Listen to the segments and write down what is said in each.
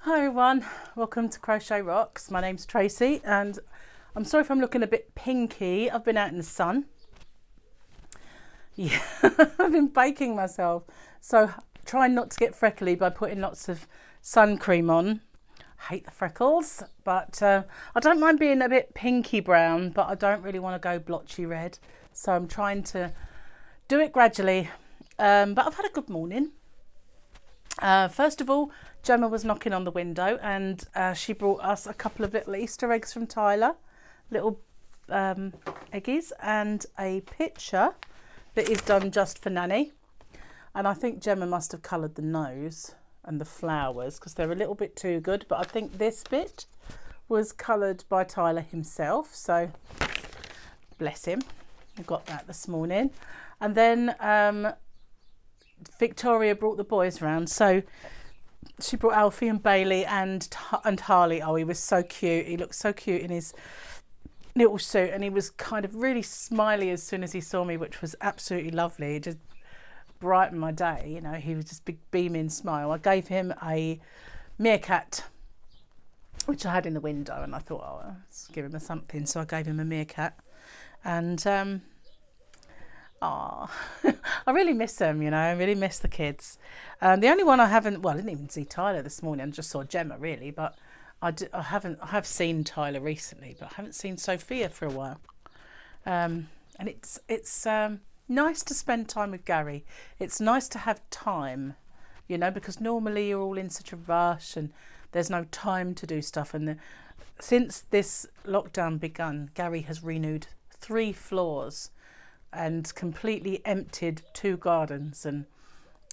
Hi everyone, welcome to Crochet Rocks. My name's Tracy and I'm sorry if I'm looking a bit pinky. I've been out in the sun. Yeah, I've been baking myself. So trying not to get freckly by putting lots of sun cream on. I hate the freckles, but I don't mind being a bit pinky brown, but I don't really want to go blotchy red. So I'm trying to do it gradually. But I've had a good morning. First of all, Gemma was knocking on the window and she brought us a couple of little Easter eggs from Tyler, little eggies, and a picture that is done just for Nanny. And I think Gemma must have coloured the nose and the flowers because they're a little bit too good, but I think this bit was coloured by Tyler himself, so bless him. I got that this morning. And then Victoria brought the boys round, so she brought Alfie and Bailey and Harley. Oh, he was so cute. He looked so cute in his little suit, and he was kind of really smiley as soon as he saw me, which was absolutely lovely. It just brightened my day, you know. He was just big beaming smile. I gave him a meerkat, which I had in the window, and I thought, oh, let's give him something. So I gave him a meerkat, and I really miss them, you know. I really miss the kids. The only one I haven't, well, I didn't even see Tyler this morning. I just saw Gemma really, but I have seen Tyler recently, but I haven't seen Sophia for a while. And it's nice to spend time with Gary. It's nice to have time, you know, because normally you're all in such a rush and there's no time to do stuff. And since this lockdown begun, Gary has renewed 3 floors and completely emptied 2 gardens and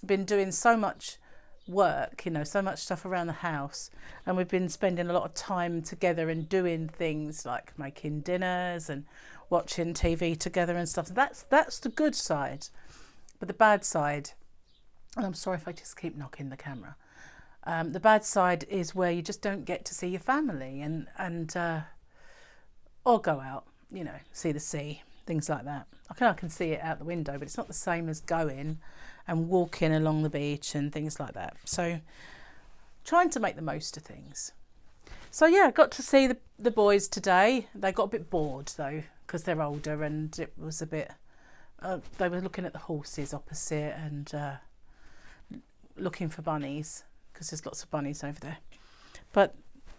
been doing so much work, you know, so much stuff around the house, and we've been spending a lot of time together and doing things like making dinners and watching TV together and stuff. That's the good side. But the bad side, and I'm sorry if I just keep knocking the camera, the bad side is where you just don't get to see your family and or go out, you know, see the sea, things like that. I can see it out the window, but it's not the same as going and walking along the beach and things like that. So trying to make the most of things. So yeah, I got to see the boys today. They got a bit bored though because they're older, and it was a bit they were looking at the horses opposite and looking for bunnies because there's lots of bunnies over there. But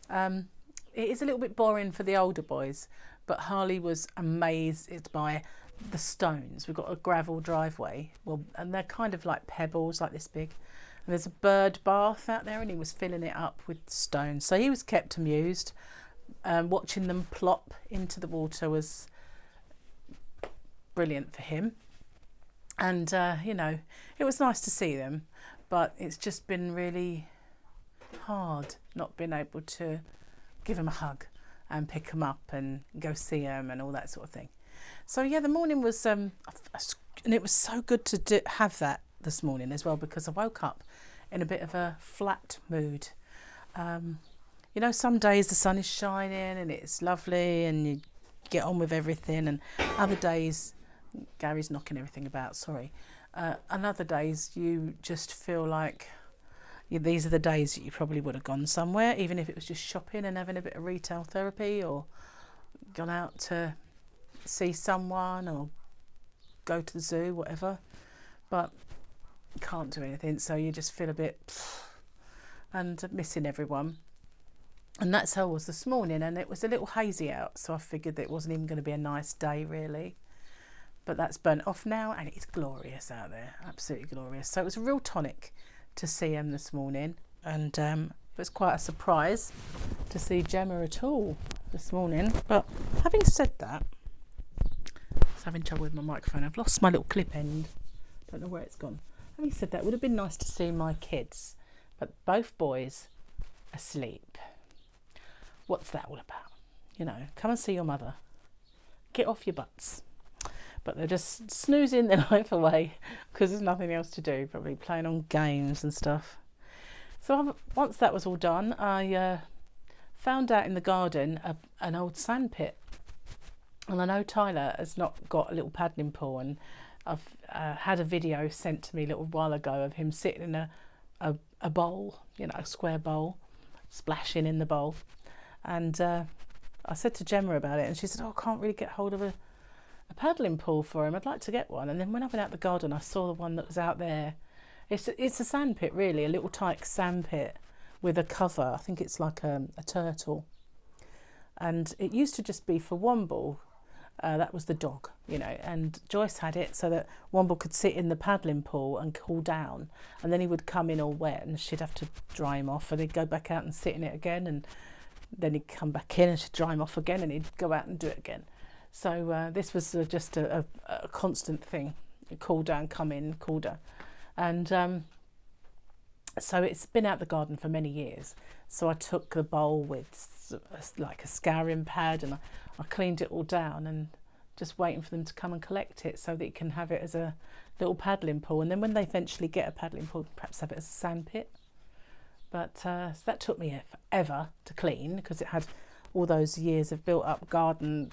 it is a little bit boring for the older boys, but Harley was amazed by the stones. We've got a gravel driveway, well, and they're kind of like pebbles, like this big, and there's a bird bath out there, and he was filling it up with stones. So he was kept amused. Watching them plop into the water was brilliant for him, and you know, it was nice to see them, but it's just been really hard not being able to give him a hug and pick them up and go see them and all that sort of thing. So yeah, the morning was and it was so good to have that this morning as well, because I woke up in a bit of a flat mood. You know, some days the sun is shining and it's lovely and you get on with everything, and other days, Gary's knocking everything about, sorry, and other days you just feel like these are the days that you probably would have gone somewhere, even if it was just shopping and having a bit of retail therapy, or gone out to see someone or go to the zoo, whatever, but you can't do anything, so you just feel a bit and missing everyone. And that's how it was this morning, and it was a little hazy out, so I figured that it wasn't even going to be a nice day really, but that's burnt off now and it's glorious out there, absolutely glorious. So it was a real tonic to see him this morning, and it was quite a surprise to see Gemma at all this morning. But having said that, I was having trouble with my microphone. I've lost my little clip end, don't know where it's gone. Having said that, it would have been nice to see my kids, but both boys asleep. What's that all about? You know, come and see your mother, get off your butts. But they're just snoozing their life away because there's nothing else to do, probably playing on games and stuff. So once that was all done, I found out in the garden an old sand pit. And I know Tyler has not got a little paddling pool, and I've had a video sent to me a little while ago of him sitting in a bowl, you know, a square bowl, splashing in the bowl. And I said to Gemma about it, and she said, oh, I can't really get hold of a paddling pool for him. I'd like to get one. And then when I went out the garden, I saw the one that was out there. It's a sandpit, really, a little tight sandpit with a cover. I think it's like a turtle. And it used to just be for Womble. That was the dog, you know, and Joyce had it so that Womble could sit in the paddling pool and cool down, and then he would come in all wet and she'd have to dry him off, and he'd go back out and sit in it again, and then he'd come back in and she'd dry him off again, and he'd go out and do it again. So this was just a constant thing. Cool down, come in, cool down. And so it's been out the garden for many years. So I took the bowl with like a scouring pad, and I cleaned it all down, and just waiting for them to come and collect it so that you can have it as a little paddling pool. And then when they eventually get a paddling pool, perhaps have it as a sandpit. But so that took me forever to clean, because it had all those years of built up garden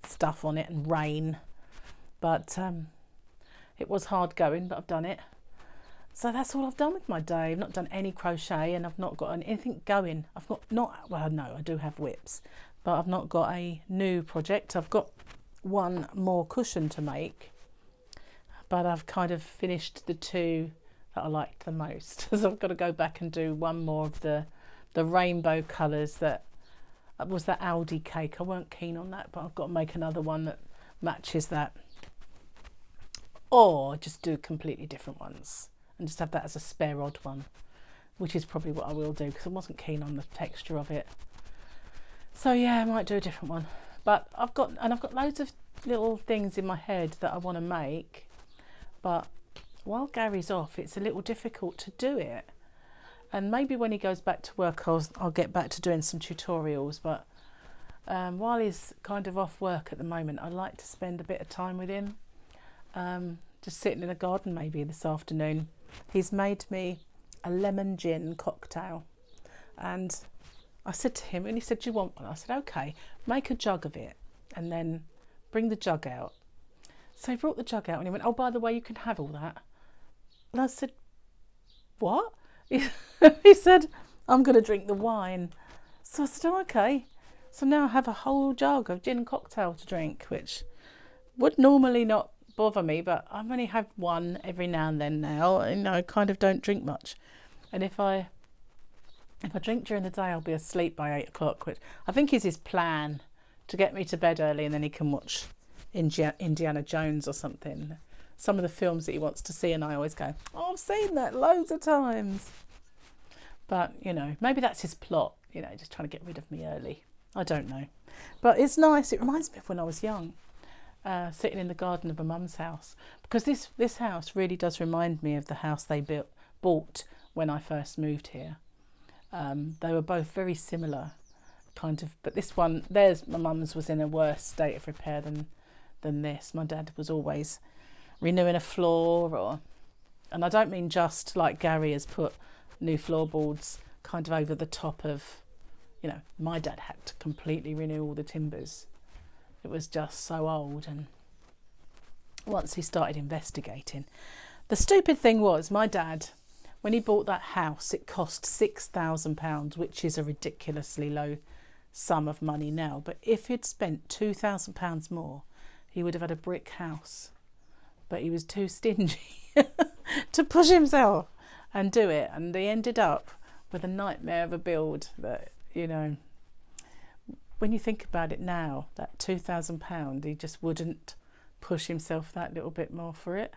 stuff on it and rain. But it was hard going, but I've done it. So that's all I've done with my day. I've not done any crochet, and I've not got anything going. I've got well, no, I do have whips, but I've not got a new project. I've got one more cushion to make, but I've kind of finished the two that I liked the most. So I've got to go back and do one more of the rainbow colours. That was that Aldi cake. I weren't keen on that, but I've got to make another one that matches that, or just do completely different ones and just have that as a spare odd one, which is probably what I will do, because I wasn't keen on the texture of it. So yeah, I might do a different one. But I've got loads of little things in my head that I want to make, but while Gary's off, it's a little difficult to do it. And maybe when he goes back to work, I'll get back to doing some tutorials. But while he's kind of off work at the moment, I'd like to spend a bit of time with him, just sitting in the garden maybe this afternoon. He's made me a lemon gin cocktail, and I said to him, and he said, do you want one? I said, okay, make a jug of it and then bring the jug out. So he brought the jug out, and he went, oh, by the way, you can have all that. And I said, what? He said, I'm going to drink the wine. So I said, oh, okay. So now I have a whole jug of gin cocktail to drink, which would normally not bother me, but I only have one every now and then now. You know, I kind of don't drink much. And if I drink during the day, I'll be asleep by 8 o'clock, which I think is his plan, to get me to bed early, and then he can watch Indiana Jones or something. Some of the films that he wants to see, and I always go, oh, I've seen that loads of times. But, you know, maybe that's his plot, you know, just trying to get rid of me early. I don't know. But it's nice. It reminds me of when I was young, sitting in the garden of my mum's house, because this house really does remind me of the house they bought when I first moved here. They were both very similar, kind of, but this one, my mum's was in a worse state of repair than this. My dad was always renewing a floor, and I don't mean just like Gary has put new floorboards kind of over the top of, you know, my dad had to completely renew all the timbers. It was just so old. And once he started investigating, the stupid thing was, my dad, when he bought that house, it cost £6,000, which is a ridiculously low sum of money now. But if he'd spent £2,000 more, he would have had a brick house. But he was too stingy to push himself and do it. And he ended up with a nightmare of a build that, you know, when you think about it now, that £2,000, he just wouldn't push himself that little bit more for it.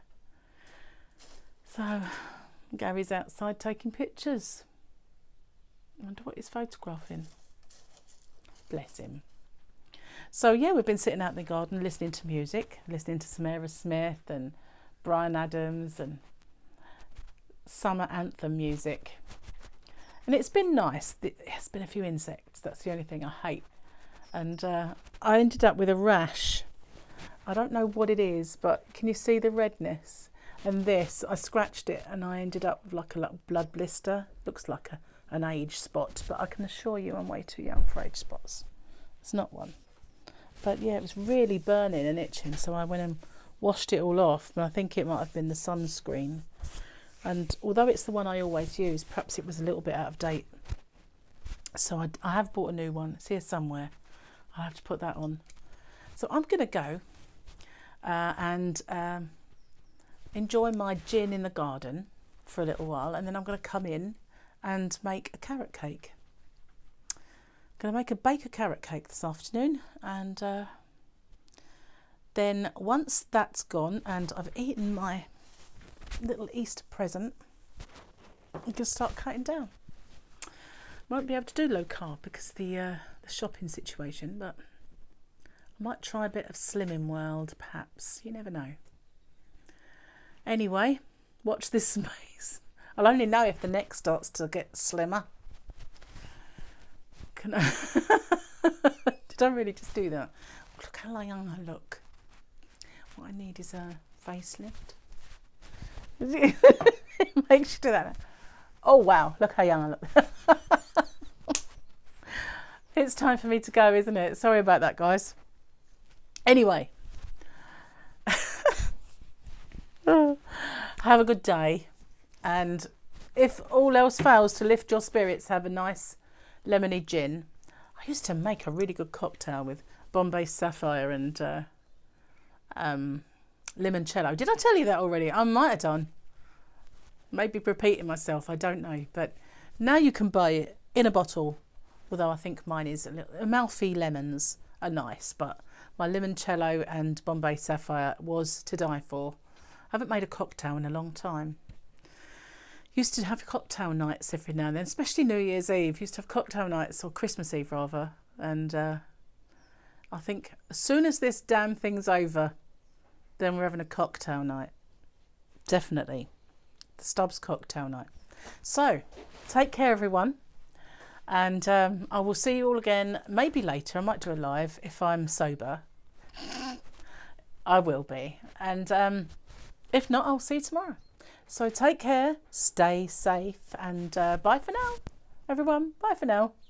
So Gary's outside taking pictures. I wonder what he's photographing. Bless him. So yeah, we've been sitting out in the garden listening to music, listening to some Aerosmith and Bryan Adams and summer anthem music. And it's been nice. There's been a few insects. That's the only thing I hate. And I ended up with a rash. I don't know what it is, but can you see the redness? And this, I scratched it and I ended up with like a little blood blister. Looks like an age spot, but I can assure you I'm way too young for age spots. It's not one. But yeah, it was really burning and itching, so I went and washed it all off. And I think it might have been the sunscreen. And although it's the one I always use, perhaps it was a little bit out of date. So I have bought a new one. It's here somewhere. I'll have to put that on. So I'm going to go and enjoy my gin in the garden for a little while, and then I'm going to come in and make a carrot cake. I'm going to bake a carrot cake this afternoon, and then once that's gone and I've eaten my little Easter present, I'm going to start cutting down. Won't be able to do low carb because the shopping situation, but I might try a bit of Slimming World, perhaps. You never know. Anyway, watch this space. I'll only know if the neck starts to get slimmer. Can I? Did I really just do that? Look how young I look. What I need is a facelift. It makes you do that. Oh wow, look how young I look. It's time for me to go, isn't it? Sorry about that, guys. Anyway, have a good day, and if all else fails to lift your spirits, have a nice lemony gin. I used to make a really good cocktail with Bombay Sapphire and limoncello. Did I tell you that already? I might have done. Maybe repeating myself, I don't know. But now you can buy it in a bottle, although I think mine is a little. Amalfi lemons are nice, but my limoncello and Bombay Sapphire was to die for. I haven't made a cocktail in a long time. Used to have cocktail nights every now and then, especially New Year's Eve. Used to have cocktail nights, or Christmas Eve rather. And I think as soon as this damn thing's over, then we're having a cocktail night. Definitely. The Stubbs cocktail night. So, take care everyone. And I will see you all again, maybe later. I might do a live if I'm sober. I will be. And if not, I'll see you tomorrow. So take care, stay safe, and bye for now, everyone. Bye for now.